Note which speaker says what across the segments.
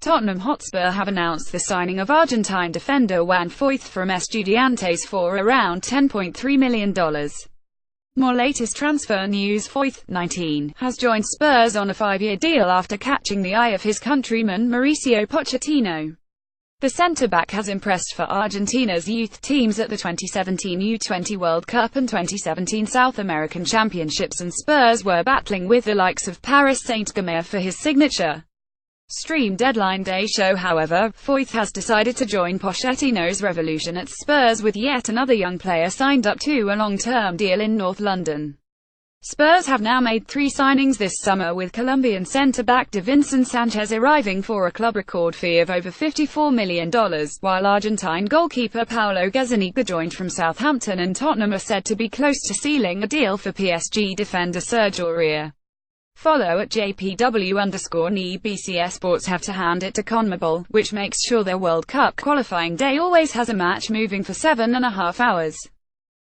Speaker 1: Tottenham Hotspur have announced the signing of Argentine defender Juan Foyth from Estudiantes for around $10.3 million. More latest transfer news: Foyth, 19, has joined Spurs on a 5-year deal after catching the eye of his countryman Mauricio Pochettino. The centre-back has impressed for Argentina's youth teams at the 2017 U20 World Cup and 2017 South American Championships, and Spurs were battling with the likes of Paris Saint-Germain for his signature. Stream deadline day show, however, Foyth has decided to join Pochettino's revolution at Spurs, with yet another young player signed up to a long-term deal in North London. Spurs have now made 3 signings this summer, with Colombian centre-back Davinson Sanchez arriving for a club record fee of over $54 million, while Argentine goalkeeper Paulo Gazzaniga joined from Southampton, and Tottenham are said to be close to sealing a deal for PSG defender Serge Aurier. Follow at JPW_NE. BCS Sports have to hand it to CONMEBOL, which makes sure their World Cup qualifying day always has a match moving for 7.5 hours.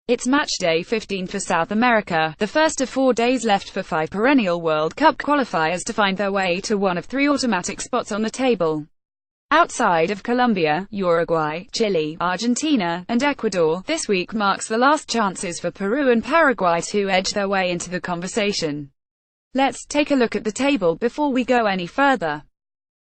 Speaker 1: It's match day 15 for South America, the first of 4 days left for 5 perennial World Cup qualifiers to find their way to one of 3 automatic spots on the table. Outside of Colombia, Uruguay, Chile, Argentina, and Ecuador, this week marks the last chances for Peru and Paraguay to edge their way into the conversation. Let's take a look at the table before we go any further.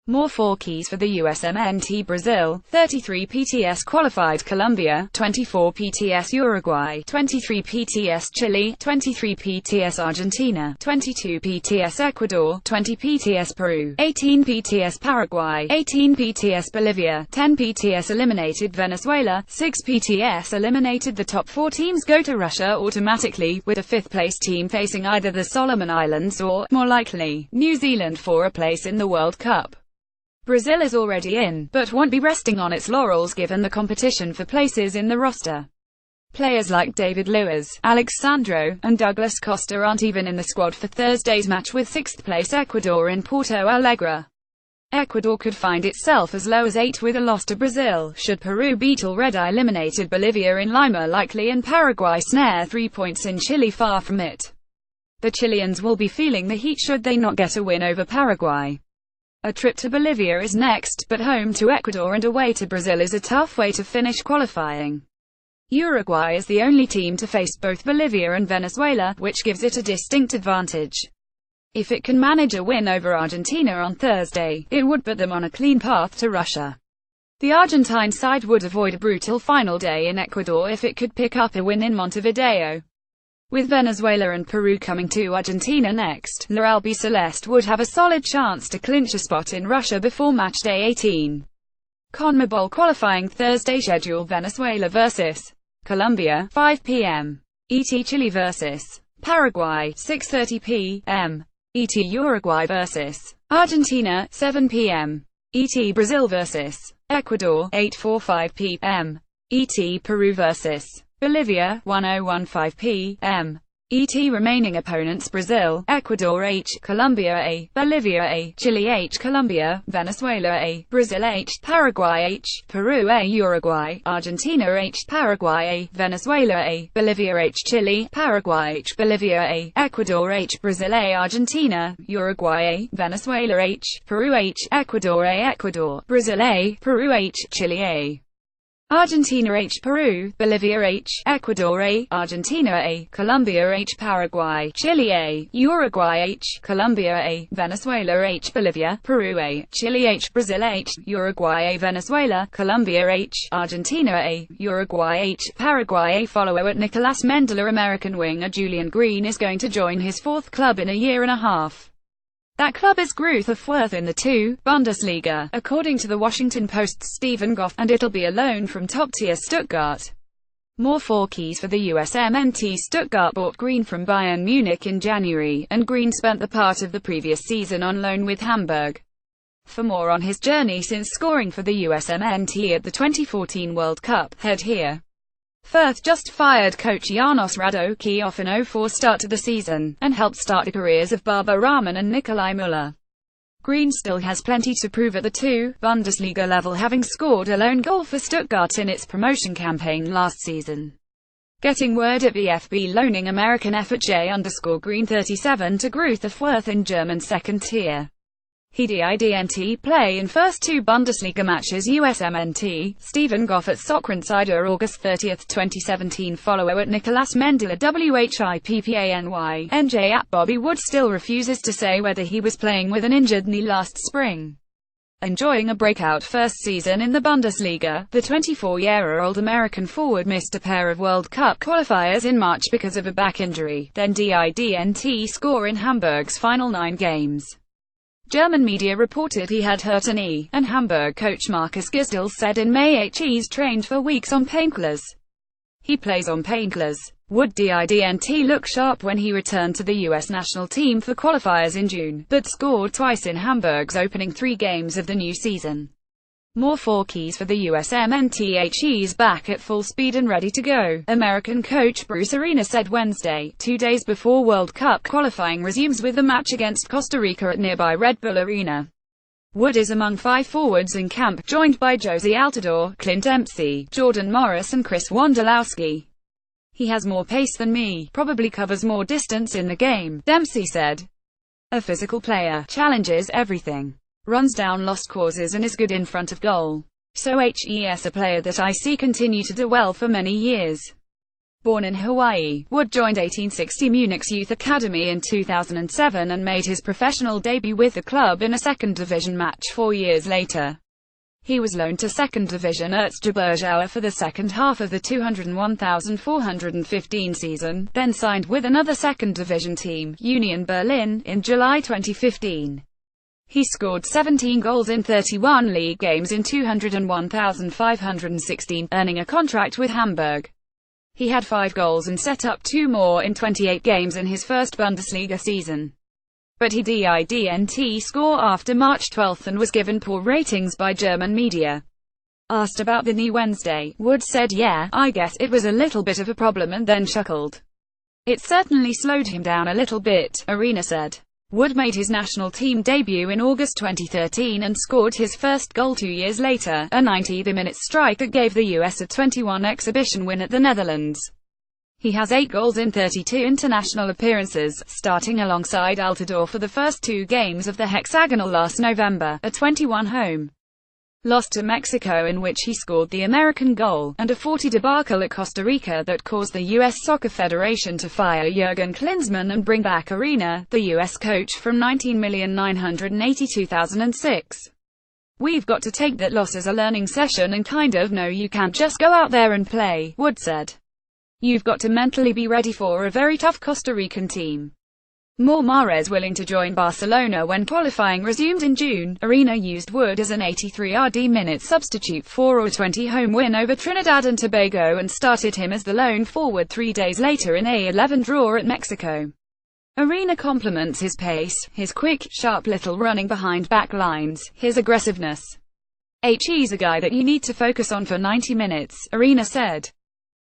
Speaker 1: More 4 keys for the USMNT: Brazil, 33 PTS qualified; Colombia, 24 PTS; Uruguay, 23 PTS; Chile, 23 PTS; Argentina, 22 PTS; Ecuador, 20 PTS; Peru, 18 PTS; Paraguay, 18 PTS; Bolivia, 10 PTS. Eliminated Venezuela, 6 PTS. Eliminated. The top 4 teams go to Russia automatically, with a 5th place team facing either the Solomon Islands or, more likely, New Zealand for a place in the World Cup. Brazil is already in, but won't be resting on its laurels given the competition for places in the roster. Players like David Luiz, Alex Sandro, and Douglas Costa aren't even in the squad for Thursday's match with 6th place Ecuador in Porto Alegre. Ecuador could find itself as low as 8 with a loss to Brazil, should Peru beat already eliminated Bolivia in Lima likely, and Paraguay snare 3 points in Chile far from it. The Chileans will be feeling the heat should they not get a win over Paraguay. A trip to Bolivia is next, but home to Ecuador and away to Brazil is a tough way to finish qualifying. Uruguay is the only team to face both Bolivia and Venezuela, which gives it a distinct advantage. If it can manage a win over Argentina on Thursday, it would put them on a clean path to Russia. The Argentine side would avoid a brutal final day in Ecuador if it could pick up a win in Montevideo. With Venezuela and Peru coming to Argentina next, La Albiceleste would have a solid chance to clinch a spot in Russia before matchday 18. CONMEBOL qualifying Thursday schedule: Venezuela vs. Colombia, 5 p.m. ET; Chile vs. Paraguay, 6:30 p.m. ET; Uruguay vs. Argentina, 7 p.m. ET; Brazil vs. Ecuador, 8:45 p.m. ET; Peru vs. Bolivia, 10:15 p.m. ET. Remaining opponents: Brazil, Ecuador H, Colombia A, Bolivia A, Chile H, Colombia, Venezuela A, Brazil H, Paraguay H, Peru A, Uruguay, Argentina H, Paraguay A, Venezuela A, Bolivia H, Chile, Paraguay H, Bolivia A, Ecuador H, Brazil A, Argentina, Uruguay A, Venezuela H, Peru H, Ecuador A, Ecuador, Brazil A, Peru H, Chile A. Argentina H, Peru, Bolivia H, Ecuador A, Argentina A, Colombia H, Paraguay, Chile A, Uruguay H, Colombia A, Venezuela H, Bolivia, Peru A, Chile H, Brazil H, Uruguay A, Venezuela, Colombia H, Argentina A, Uruguay H, Paraguay A. Follow at Nicolas Mendler. American winger Julian Green is going to join his 4th club in a year and a half. That club is foyth in the 2. Bundesliga, according to the Washington Post's Stephen Goff, and it'll be a loan from top-tier Stuttgart. More 4 keys for the USMNT: Stuttgart bought Green from Bayern Munich in January, and Green spent the part of the previous season on loan with Hamburg. For more on his journey since scoring for the USMNT at the 2014 World Cup, head here. Foyth just fired coach Janos Radoki off an 0-4 start to the season, and helped start the careers of Barbara Rahman and Nikolai Müller. Green still has plenty to prove at the 2. Bundesliga level, having scored a lone goal for Stuttgart in its promotion campaign last season. Getting word at VfB loaning American effort J_Green 37 to Foyth in German second tier. He didn't play in first two Bundesliga matches. USMNT, Stephen Goff at Soccer Insider, August 30, 2017. Follow at Nicolas Mendela WHIPPANY. NJ at Bobby Wood still refuses to say whether he was playing with an injured knee last spring. Enjoying a breakout first season in the Bundesliga, the 24-year-old American forward missed a pair of World Cup qualifiers in March because of a back injury, then didn't score in Hamburg's final 9 games. German media reported he had hurt a knee, and Hamburg coach Markus Gisdol said in May he's trained for weeks on painkillers. He plays on painkillers. Wood didn't look sharp when he returned to the US national team for qualifiers in June, but scored twice in Hamburg's opening 3 games of the new season. More 4 keys for the USMNT. He's back at full speed and ready to go, American coach Bruce Arena said Wednesday, 2 days before World Cup qualifying resumes with the match against Costa Rica at nearby Red Bull Arena. Wood is among 5 forwards in camp, joined by Josie Altidore, Clint Dempsey, Jordan Morris and Chris Wondolowski. He has more pace than me, probably covers more distance in the game, Dempsey said. A physical player, challenges everything. Runs down lost causes and is good in front of goal. So he's a player that I see continue to do well for many years. Born in Hawaii, Wood joined 1860 Munich's youth academy in 2007 and made his professional debut with the club in a second division match 4 years later. He was loaned to second division Erzgebirge for the second half of the 201,415 season, then signed with another second division team, Union Berlin, in July 2015. He scored 17 goals in 31 league games in 201,516, earning a contract with Hamburg. He had 5 goals and set up 2 more in 28 games in his first Bundesliga season. But he didn't score after March 12 and was given poor ratings by German media. Asked about the knee Wednesday, Wood said, "Yeah, I guess it was a little bit of a problem," and then chuckled. "It certainly slowed him down a little bit," Arena said. Wood made his national team debut in August 2013 and scored his first goal 2 years later, a 90-minute strike that gave the US a 21 exhibition win at the Netherlands. He has 8 goals in 32 international appearances, starting alongside Altidore for the first 2 games of the hexagonal last November, a 21 home loss to Mexico in which he scored the American goal, and a 40 debacle at Costa Rica that caused the U.S. Soccer Federation to fire Jurgen Klinsmann and bring back Arena, the U.S. coach, from $19,982,006. "We've got to take that loss as a learning session and kind of know you can't just go out there and play," Wood said. "You've got to mentally be ready for a very tough Costa Rican team." More Mahrez willing to join Barcelona when qualifying resumed in June. Arena used Wood as an 83 minute substitute for a 20 home win over Trinidad and Tobago and started him as the lone forward 3 days later in a 11 draw at Mexico. Arena compliments his pace, his quick, sharp little running behind back lines, his aggressiveness. "He's a guy that you need to focus on for 90 minutes, Arena said.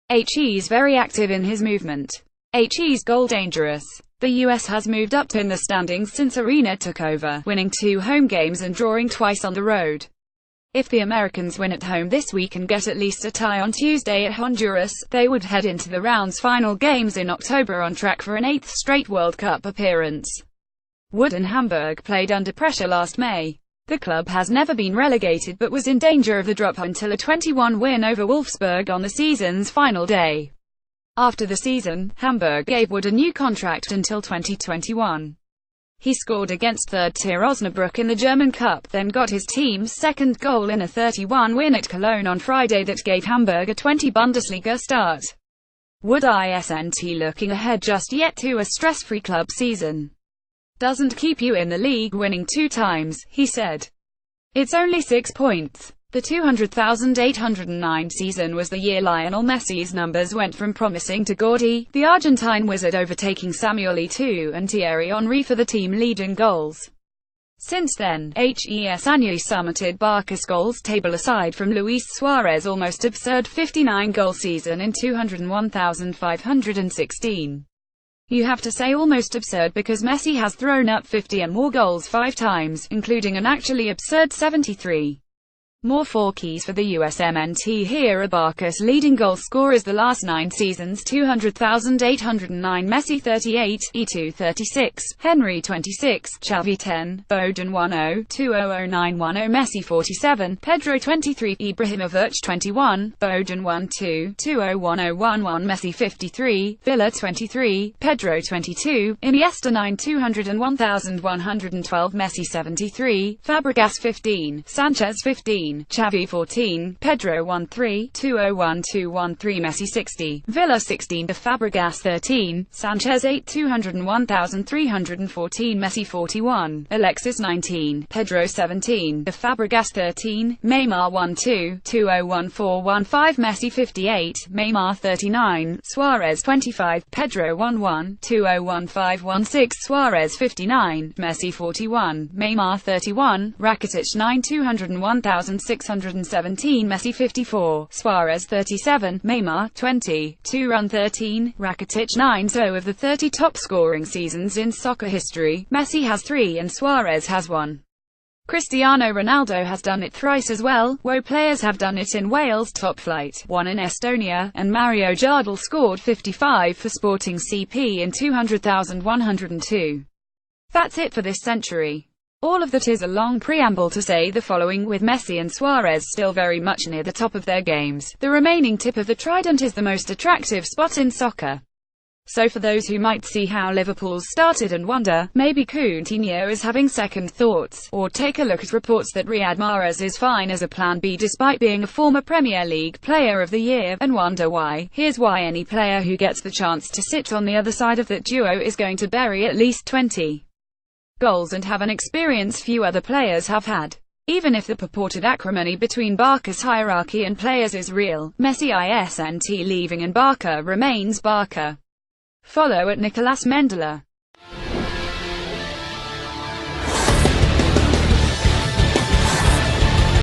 Speaker 1: He's very active in his movement. He's goal dangerous. The US has moved up in the standings since Arena took over, winning 2 home games and drawing twice on the road. If the Americans win at home this week and get at least a tie on Tuesday at Honduras, they would head into the round's final games in October on track for an 8th straight World Cup appearance." Wood and Hamburg played under pressure last May. The club has never been relegated but was in danger of the drop until a 21 win over Wolfsburg on the season's final day. After the season, Hamburg gave Wood a new contract until 2021. He scored against third-tier Osnabrück in the German Cup, then got his team's second goal in a 31 win at Cologne on Friday that gave Hamburg a 20 Bundesliga start. Wood isn't looking ahead just yet to a stress-free club season. "Doesn't keep you in the league winning 2 times, he said. "It's only 6 points. The 200,809 season was the year Lionel Messi's numbers went from promising to gaudy, the Argentine wizard overtaking Samuel Eto'o and Thierry Henry for the team lead in goals. Since then, he's annually summited Barca's goals table aside from Luis Suarez's almost absurd 59-goal season in 201,516. You have to say almost absurd because Messi has thrown up 50 and more goals 5 times, including an actually absurd 73. More 4 keys for the USMNT here are Barca's leading goal scorers the last 9 seasons: 200,809, Messi 38, E2 36, Henry 26, Xavi 10, Foden 10, 200910, Messi 47, Pedro 23, Ibrahimovic 21, Foden 12, 201011, Messi 53, Villa 23, Pedro 22, Iniesta 9, 201,112, Messi 73, Fabregas 15, Sanchez 15, Xavi 14, Pedro 13, 201213, Messi 60, Villa 16, Fabregas 13, Sanchez 8, 201,314, Messi 41, Alexis 19, Pedro 17, Fabregas 13, Neymar 12, 201415, Messi 58, Neymar 39, Suarez 25, Pedro 11, 201516, Suarez 59, Messi 41, Neymar 31, Rakitic 9, 201,617, Messi 54, Suarez 37, Neymar 20, 2 13, Rakitic 9. So of the 30 top scoring seasons in soccer history, Messi has 3 and Suarez has 1. Cristiano Ronaldo has done it thrice as well. Players have done it in Wales, top flight, 1 in Estonia, and Mario Jardel scored 55 for Sporting CP in 200,102. That's it for this century. All of that is a long preamble to say the following: with Messi and Suarez still very much near the top of their games, the remaining tip of the trident is the most attractive spot in soccer. So for those who might see how Liverpool's started and wonder, maybe Coutinho is having second thoughts, or take a look at reports that Riyad Mahrez is fine as a plan B despite being a former Premier League Player of the Year, and wonder why, here's why any player who gets the chance to sit on the other side of that duo is going to bury at least 20 goals and have an experience few other players have had. Even if the purported acrimony between Barca's hierarchy and players is real, Messi isn't leaving and Barca remains Barca. Follow at Nicolas Mendela.